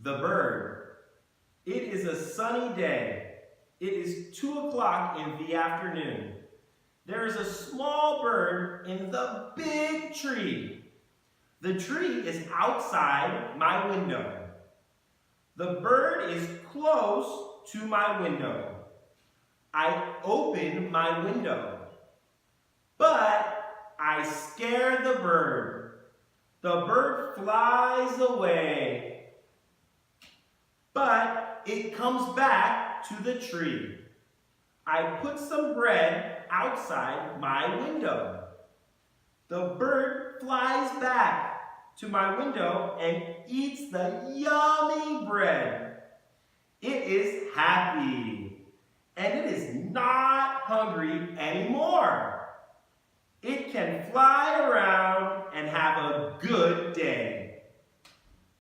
The bird. It is a sunny day. It is 2 o'clock in the afternoon. There is a small bird in the big tree. The tree is outside my window. The bird is close to my window. I open my window, but I scare the bird. The bird flies away, but it comes back to the tree. I put some bread outside my window. The bird flies back to my window and eats the yummy bread. It is happy, and it is not hungry anymore. It can fly around and have a good day.